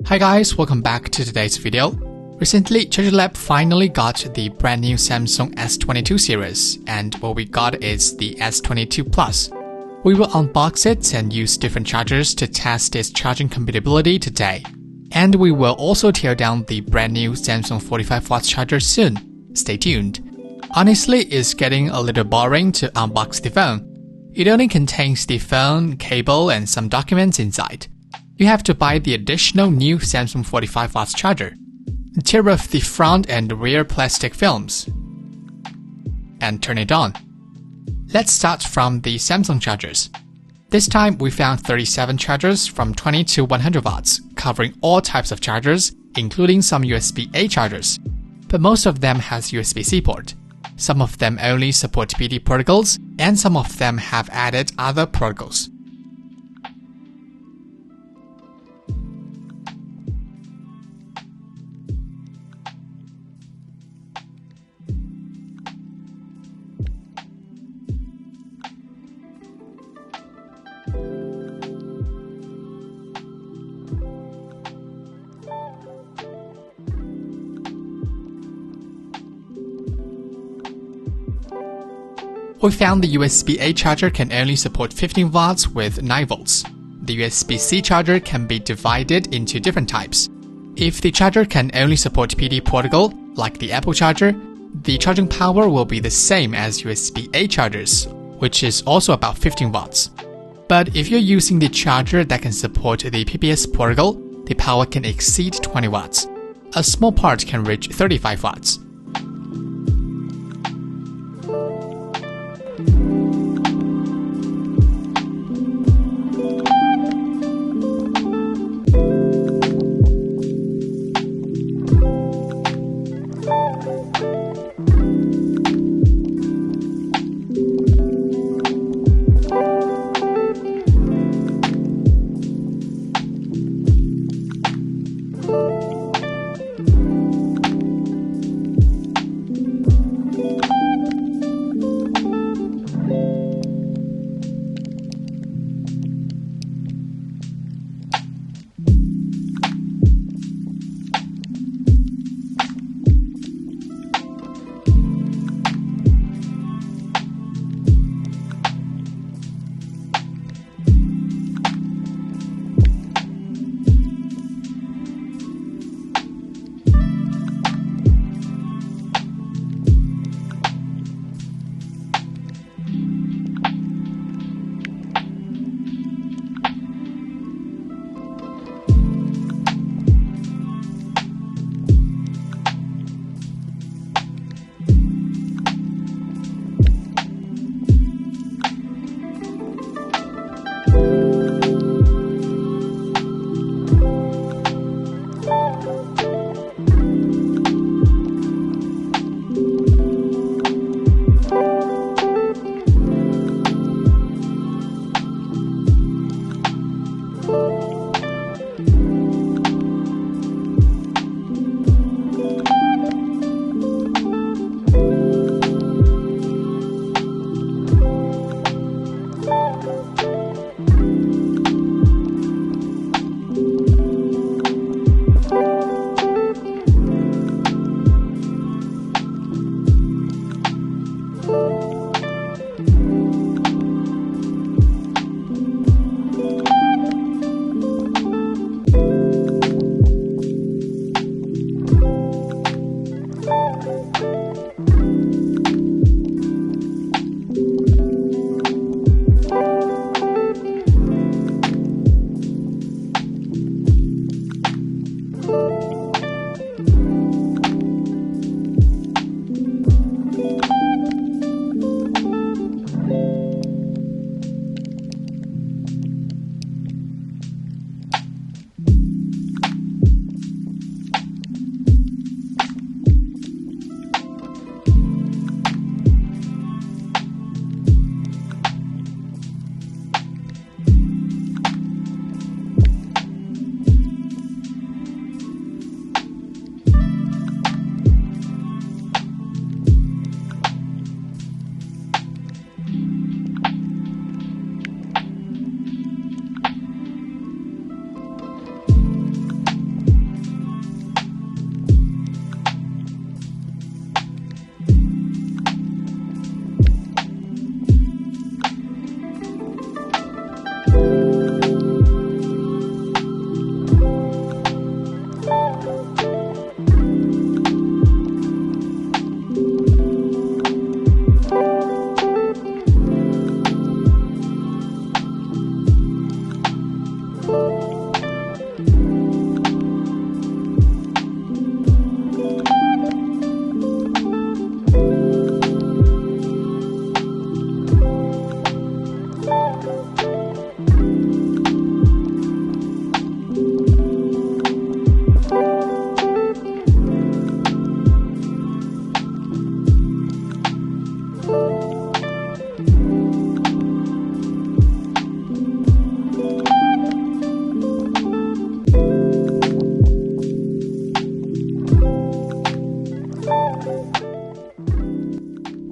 Hi guys, welcome back to today's video. Recently, ChargerLAB finally got the brand new Samsung S22 series, and what we got is the S22 Plus. We will unbox it and use different chargers to test its charging compatibility today. And we will also tear down the brand new Samsung 45W charger soon. Stay tuned. Honestly, it's getting a little boring to unbox the phone. It only contains the phone, cable, and some documents inside. You have to buy the additional new Samsung 45W charger. Tear off the front and rear plastic films and turn it on. Let's start from the Samsung chargers. This time we found 37 chargers from 20 to 100 watts, covering all types of chargers, including some USB-A chargers. But most of them has USB-C port. Some of them only support PD protocols, and some of them have added other protocols. We found the USB-A charger can only support 15 watts with 9 volts. The USB-C charger can be divided into different types. If the charger can only support PD protocol, like the Apple charger, the charging power will be the same as USB-A chargers, which is also about 15 watts. But if you're using the charger that can support the PPS protocol, the power can exceed 20 watts. A small part can reach 35 watts.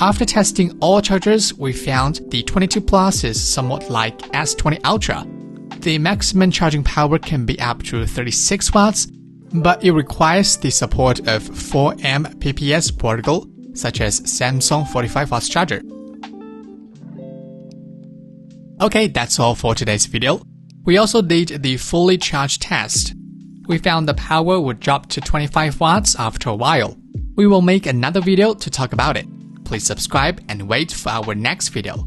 After testing all chargers, we found the 22 Plus is somewhat like S20 Ultra. The maximum charging power can be up to 36 watts, but it requires the support of 4 Mbps protocol, such as Samsung 45 watts charger. Okay, that's all for today's video. We also did the fully charged test. We found the power would drop to 25 watts after a while. We will make another video to talk about it. Please subscribe and wait for our next video.